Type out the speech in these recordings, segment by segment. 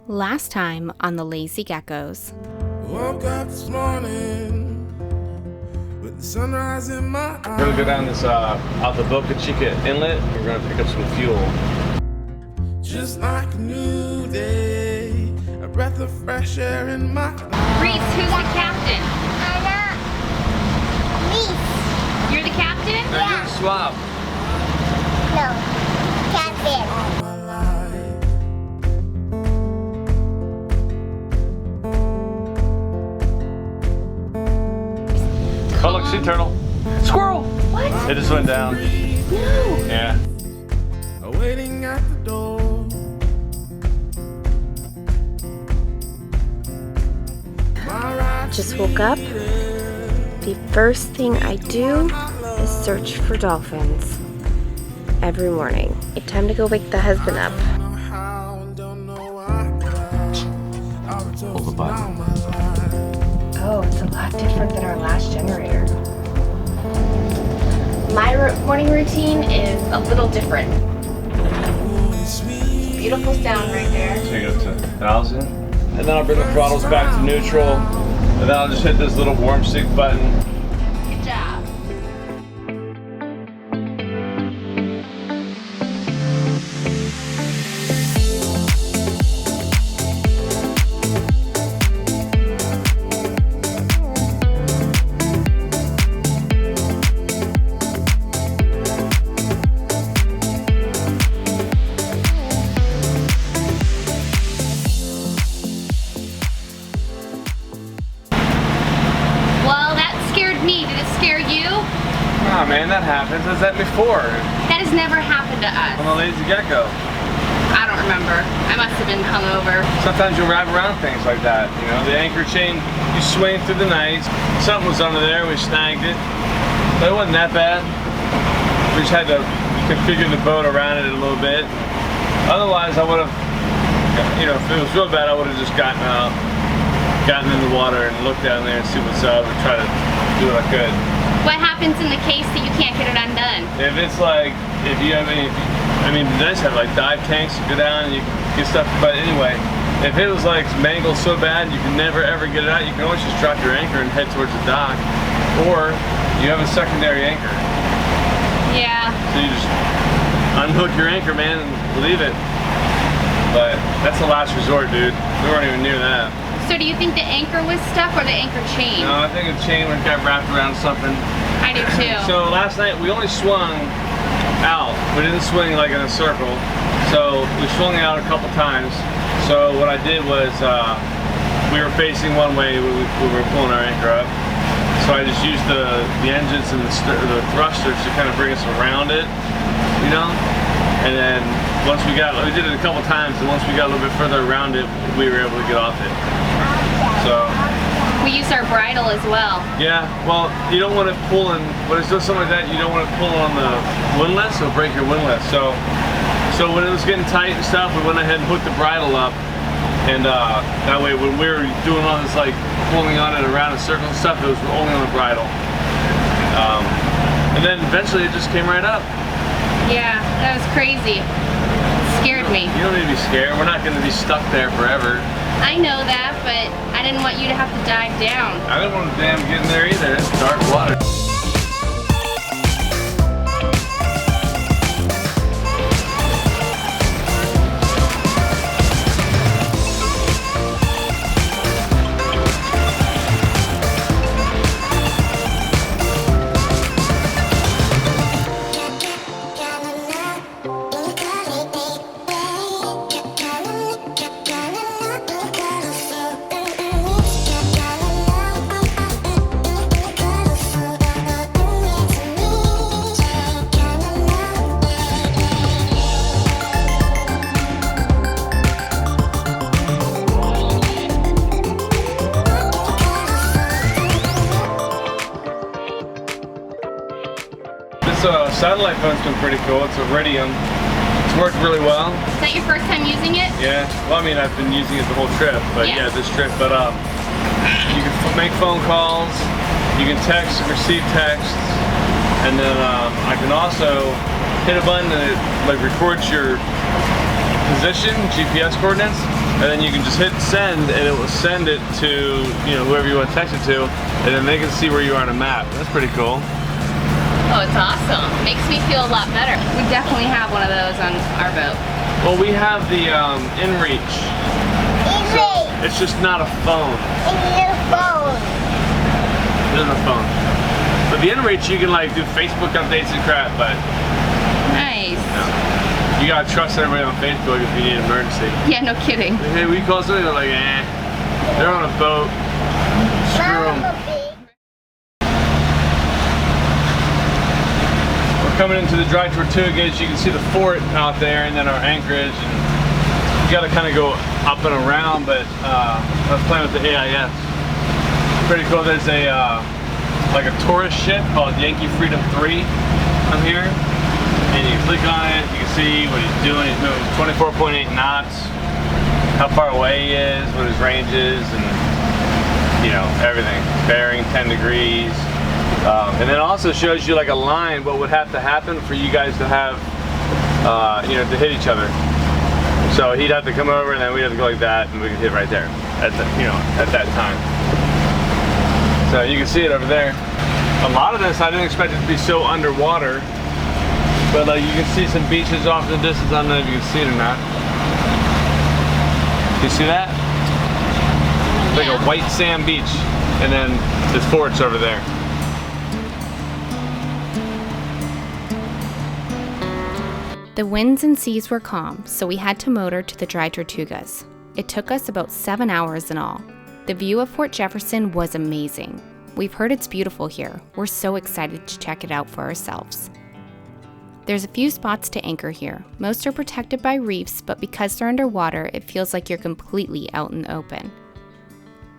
Last time on the Lazy Geckos. Woke up this morning with the sunrise in my eyes. We're gonna go down this out the Boca Chica inlet. We're gonna pick up some fuel. Just like a new day, a breath of fresh air in my eyes. Reese, who's the captain? Anna. Reese. You're the captain? No, you're the swap. No. Captain. Oh look, sea turtle. Squirrel! What? It just went down. No. Yeah. Waiting at the door. Just woke up. The first thing I do is search for dolphins every morning. It's time to go wake the husband up. Pull the button. Oh, it's a lot different than our last generator. My morning routine is a little different. Beautiful sound right there. Take it up to 1,000. And then I'll bring the throttles back to neutral. And then I'll just hit this little warm sync button. Good job. Ah man, that happens. Has that before? That has never happened to us. On the Lazy Gecko. I don't remember. I must have been hungover. Sometimes you wrap around things like that. You know, the anchor chain, you swing through the night. Something was under there, we snagged it. But it wasn't that bad. We just had to configure the boat around it a little bit. Otherwise, I would have, you know, if it was real bad, I would have just gotten out, gotten in the water and looked down there and see what's up and try to do what I could. What happens in the case that you can't get it undone? If it's like, if you have any, I mean, they just have like dive tanks, you go down and you get stuff, but anyway, if it was like mangled so bad you can never ever get it out, you can always just drop your anchor and head towards the dock, or you have a secondary anchor. Yeah. So you just unhook your anchor, man, and leave it. But that's the last resort, dude. We weren't even near that. So do you think the anchor was stuck or the anchor chain? No, I think the chain got wrapped around something. I do too. So last night we only swung out. We didn't swing like in a circle. So we swung out a couple times. So what I did was we were facing one way when we were pulling our anchor up. So I just used the engines and the thrusters to kind of bring us around it, you know? And then once we did it a couple times, and once we got a little bit further around it, we were able to get off it. So we used our bridle as well. yeah, well, you don't want to pull in, when it's doing something like that, you don't want to pull on the windlass, it'll break your windlass. So when it was getting tight and stuff, we went ahead and hooked the bridle up, and that way when we were doing all this like pulling on it around in circles and stuff, it was only on the bridle. And then eventually it just came right up. Yeah, that was crazy. It scared me. You don't need to be scared, we're not going to be stuck there forever. I know that, but I didn't want you to have to dive down. I didn't want to damn get in there either, it's dark water. Satellite phone's been pretty cool. It's a Iridium. It's worked really well. Is that your first time using it? Yeah. Well, I mean, I've been using it the whole trip, but yeah, this trip. But you can make phone calls, you can text and receive texts, and then I can also hit a button and it like records your position, GPS coordinates, and then you can just hit send, and it will send it to, you know, whoever you want to text it to, and then they can see where you are on a map. That's pretty cool. Oh, it's awesome. Makes me feel a lot better. We definitely have one of those on our boat. Well, we have the InReach. It's just not a phone. It's a phone. It isn't a phone. But the InReach, you can like do Facebook updates and crap, but Nice. you gotta trust everybody on Facebook if you need an emergency. Yeah, no kidding. Hey, we call somebody, they're like, eh. They're on a boat. Screw 'em. We're coming into the Dry Tortugas. You can see the fort out there and then our anchorage. And you gotta kind of go up and around, but I was playing with the AIS. Pretty cool. There's a like a tourist ship called Yankee Freedom 3 on here. And you click on it, you can see what he's doing. He's moving 24.8 knots, how far away he is, what his range is, and you know, everything. Bearing 10 degrees. And then it also shows you like a line, what would have to happen for you guys to have, you know, to hit each other. So he'd have to come over and then we'd have to go like that and we could hit right there at the, you know, at that time. So you can see it over there. A lot of this, I didn't expect it to be so underwater, but like you can see some beaches off in the distance. I don't know if you can see it or not. You see that? It's like a white sand beach, and then the fort's over there. The winds and seas were calm, so we had to motor to the Dry Tortugas. It took us about 7 hours in all. The view of Fort Jefferson was amazing. We've heard it's beautiful here. We're so excited to check it out for ourselves. There's a few spots to anchor here. Most are protected by reefs, but because they're underwater, it feels like you're completely out in the open.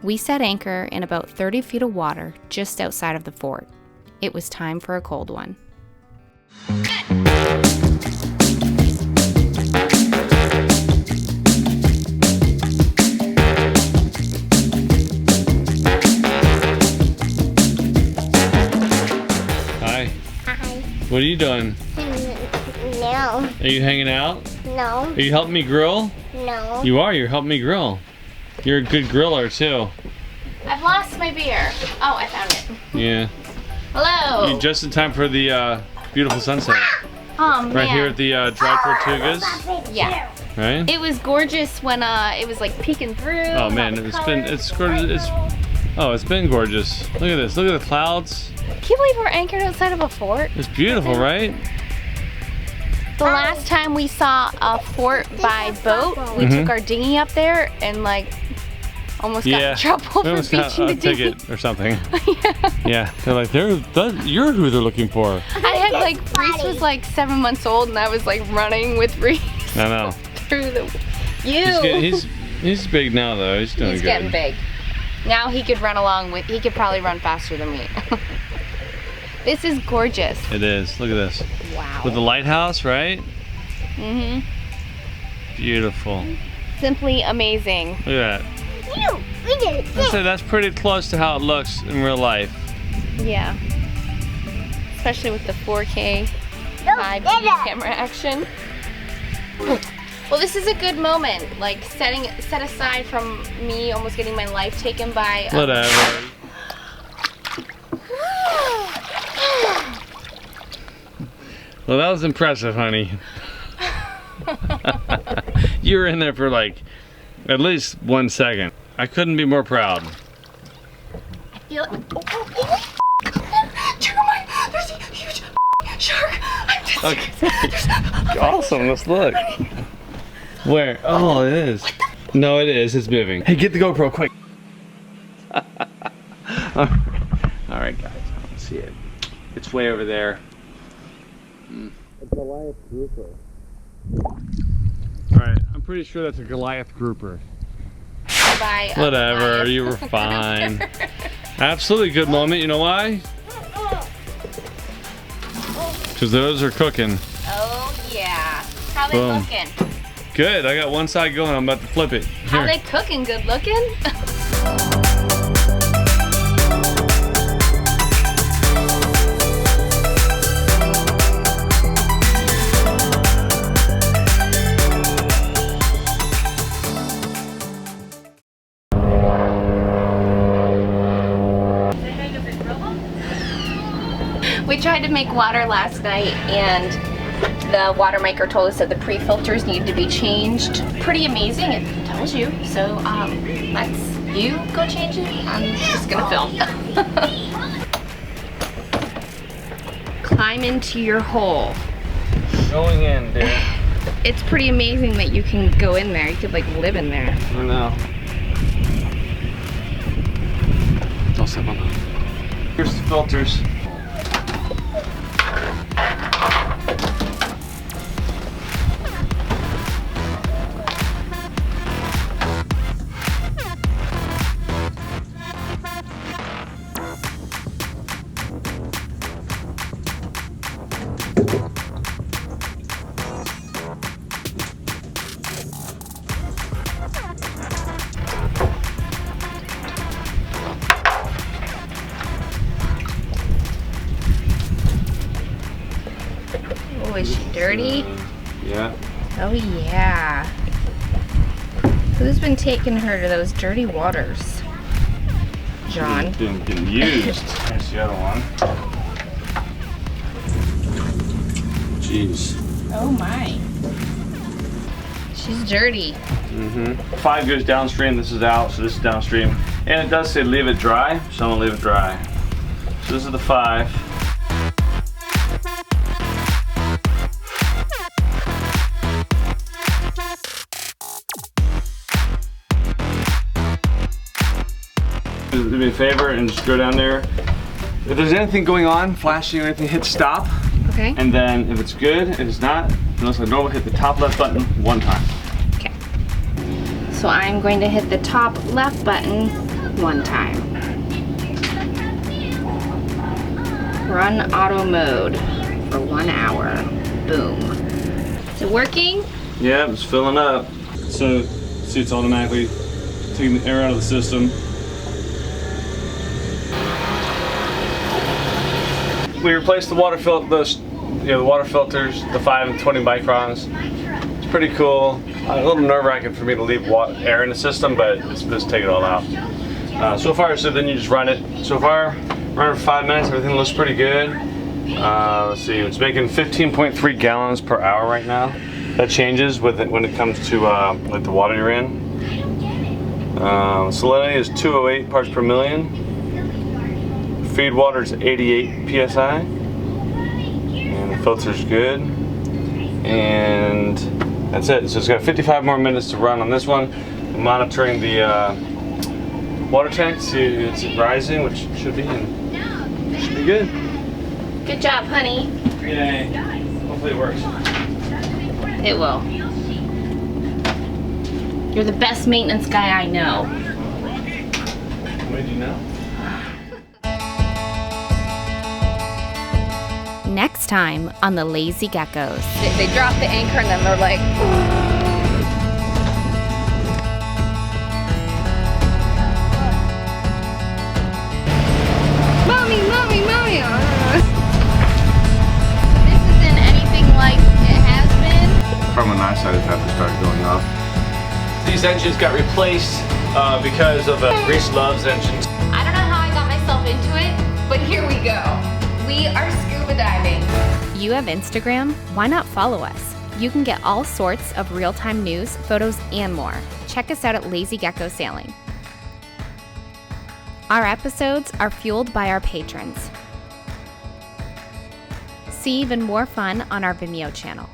We set anchor in about 30 feet of water just outside of the fort. It was time for a cold one. What are you doing? No. Are you hanging out? No. Are you helping me grill? No. You are, you're helping me grill. You're a good griller too. I've lost my beer. Oh, I found it. Yeah. Hello. You're just in time for the beautiful sunset. Oh, man. Right here at the Dry Tortugas. Yeah. Right? It was gorgeous when it was like peeking through. Oh man, it's gorgeous. It's been gorgeous. Look at this. Look at the clouds. Can you believe we're anchored outside of a fort? It's beautiful, right? The last time we saw a fort by boat, we took our dinghy up there and like almost got in trouble for beaching the dinghy. Ticket or something. Yeah, they're like, you're who they're looking for. I had like, Reese was like 7 months old and I was like running with Reese. I know. Through the, he's big now though, he's doing good. He's getting big. Now he could run along with, he could probably run faster than me. This is gorgeous. It is, look at this. Wow. With the lighthouse, right? Mm-hmm. Beautiful. Simply amazing. Look at that. I'd say that's pretty close to how it looks in real life. Yeah. Especially with the 4K 5D camera action. Well, this is a good moment, like set aside from me almost getting my life taken by. Whatever. Well, that was impressive, honey. You were in there for like at least 1 second. I couldn't be more proud. I feel. Jeremiah, there's a huge shark. I'm just. Okay. Awesome. Let's look. Where? Oh, it is. No, it is. It's moving. Hey, get the GoPro quick. All right, guys. I don't see it. It's way over there. A Goliath grouper. All right, I'm pretty sure that's a Goliath grouper. Bye. Whatever. You were fine. Absolutely good moment. You know why? Because those are cooking. Oh yeah. How they Boom. looking? Good. I got one side going. I'm about to flip it. Here. How they cooking? Good looking? We tried to make water last night and the water maker told us that the pre-filters needed to be changed. Pretty amazing, it tells you. So let's you go change it. I'm just gonna film. Climb into your hole. Going in, dude. It's pretty amazing that you can go in there. You could like live in there. I know. Here's the filters. Oh, is she dirty? Yeah. Oh yeah. Who's been taking her to those dirty waters? John. Been used. Here's the other one. Jeez. Oh my. She's dirty. Mm-hmm. 5 goes downstream, this is out, so this is downstream. And it does say leave it dry, so I'm gonna leave it dry. So this is the 5. Do me a favor and just go down there. If there's anything going on, flashing or anything, hit stop. Okay. And then if it's good, if it's not, unless I normal, hit the top left button 1 time. Okay. So I'm going to hit the top left button 1 time. Run auto mode for 1 hour. Boom. Is it working? Yeah, it's filling up. So, see, it's automatically taking the air out of the system. We replaced the water filters, the water filters, the 5 and 20 microns. It's pretty cool. A little nerve-wracking for me to leave air in the system, but it's just take it all out. So far, so then you just run it. So far, run it for 5 minutes. Everything looks pretty good. Let's see, it's making 15.3 gallons per hour right now. That changes with it when it comes to like the water you're in. Salinity is 208 parts per million. Feed water is 88 psi, and the filter's good, and that's it. So it's got 55 more minutes to run on this one. I'm monitoring the water tank, see it's rising, which it should be, and it should be good. Good job, honey. Yay. Hopefully it works. It will. You're the best maintenance guy I know. What did you know? Next time on the Lazy Geckos. They drop the anchor and then they're like, Mommy, Mommy, Mommy. This isn't anything like it has been. From an eyesight, it had to start going off. These engines got replaced because of Grease Loves engines. I don't know how I got myself into it, but here we go. We are scuba diving. You have Instagram? Why not follow us? You can get all sorts of real-time news, photos, and more. Check us out at Lazy Gecko Sailing. Our episodes are fueled by our patrons. See even more fun on our Vimeo channel.